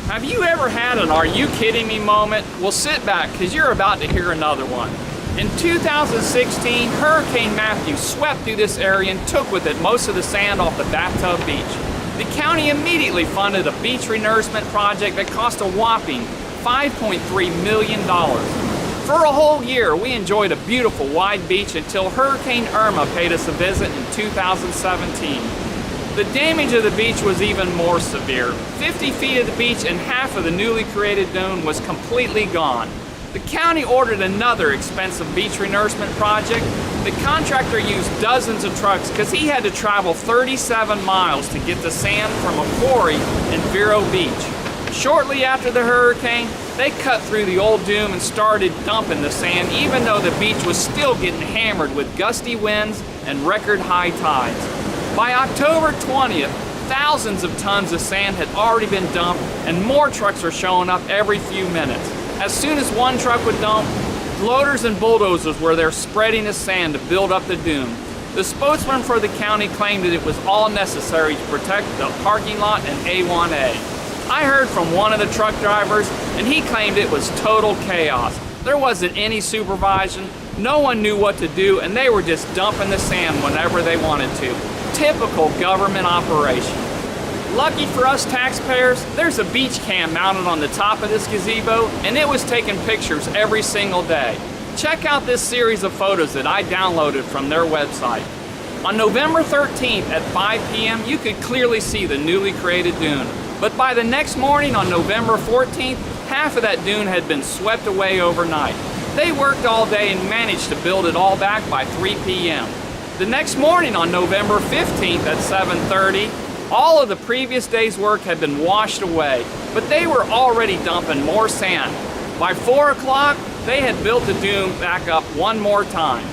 Have you ever had an "are you kidding me" moment? Well, sit back, because you're about to hear another one. In 2016, Hurricane Matthew swept through this area and took with it most of the sand off the Bathtub Beach. The county immediately funded a beach renourishment project that cost a whopping $5.3 million. For a whole year, we enjoyed a beautiful wide beach until Hurricane Irma paid us a visit in 2017. The damage of the beach was even more severe. 50 feet of the beach and half of the newly created dune was completely gone. The county ordered another expensive beach renourishment project. The contractor used dozens of trucks because he had to travel 37 miles to get the sand from a quarry in Vero Beach. Shortly after the hurricane, they cut through the old dune and started dumping the sand, even though the beach was still getting hammered with gusty winds and record high tides. By October 20th, thousands of tons of sand had already been dumped and more trucks were showing up every few minutes. As soon as one truck would dump, loaders and bulldozers were there spreading the sand to build up the dune. The spokesman for the county claimed that it was all necessary to protect the parking lot and A1A. I heard from one of the truck drivers and he claimed it was total chaos. There wasn't any supervision, no one knew what to do, and they were just dumping the sand whenever they wanted to. Typical government operation. Lucky for us taxpayers, there's a beach cam mounted on the top of this gazebo, and it was taking pictures every single day. Check out this series of photos that I downloaded from their website. On November 13th at 5 p.m., you could clearly see the newly created dune. But by the next morning on November 14th, half of that dune had been swept away overnight. They worked all day and managed to build it all back by 3 p.m. The next morning on November 15th at 7:30, all of the previous day's work had been washed away, but they were already dumping more sand. By 4 o'clock, they had built the dune back up one more time.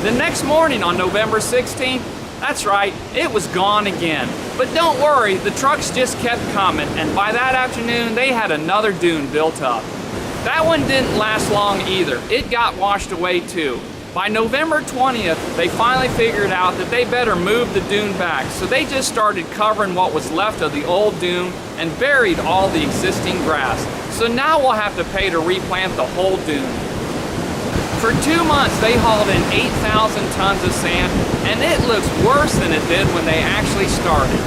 The next morning on November 16th, that's right, it was gone again. But don't worry, the trucks just kept coming, and by that afternoon, they had another dune built up. That one didn't last long either. It got washed away too. By November 20th, they finally figured out that they better move the dune back, so they just started covering what was left of the old dune and buried all the existing grass. So now we'll have to pay to replant the whole dune. For 2 months, they hauled in 8,000 tons of sand, and it looks worse than it did when they actually started.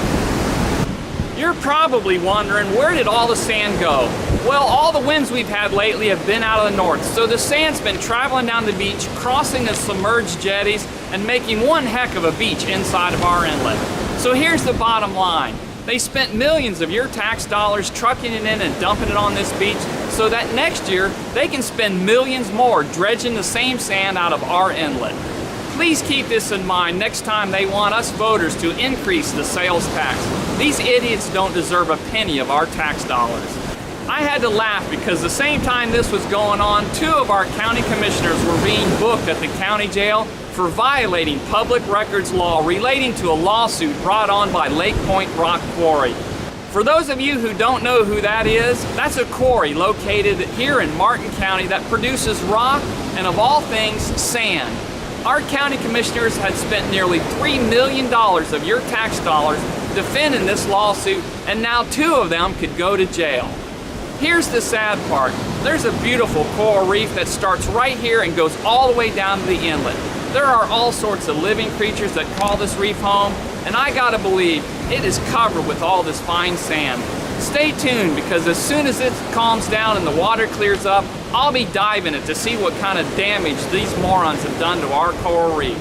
You're probably wondering, where did all the sand go? Well, all the winds we've had lately have been out of the north, so the sand's been traveling down the beach, crossing the submerged jetties, and making one heck of a beach inside of our inlet. So here's the bottom line. They spent millions of your tax dollars trucking it in and dumping it on this beach so that next year they can spend millions more dredging the same sand out of our inlet. Please keep this in mind next time they want us voters to increase the sales tax. These idiots don't deserve a penny of our tax dollars. I had to laugh because the same time this was going on, 2 of our county commissioners were being booked at the county jail for violating public records law relating to a lawsuit brought on by Lake Point Rock Quarry. For those of you who don't know who that is, that's a quarry located here in Martin County that produces rock and, of all things, sand. Our county commissioners had spent nearly $3 million of your tax dollars defending this lawsuit, and now 2 of them could go to jail. Here's the sad part. There's a beautiful coral reef that starts right here and goes all the way down to the inlet. There are all sorts of living creatures that call this reef home, and I gotta believe it is covered with all this fine sand. Stay tuned, because as soon as it calms down and the water clears up, I'll be diving it to see what kind of damage these morons have done to our coral reef.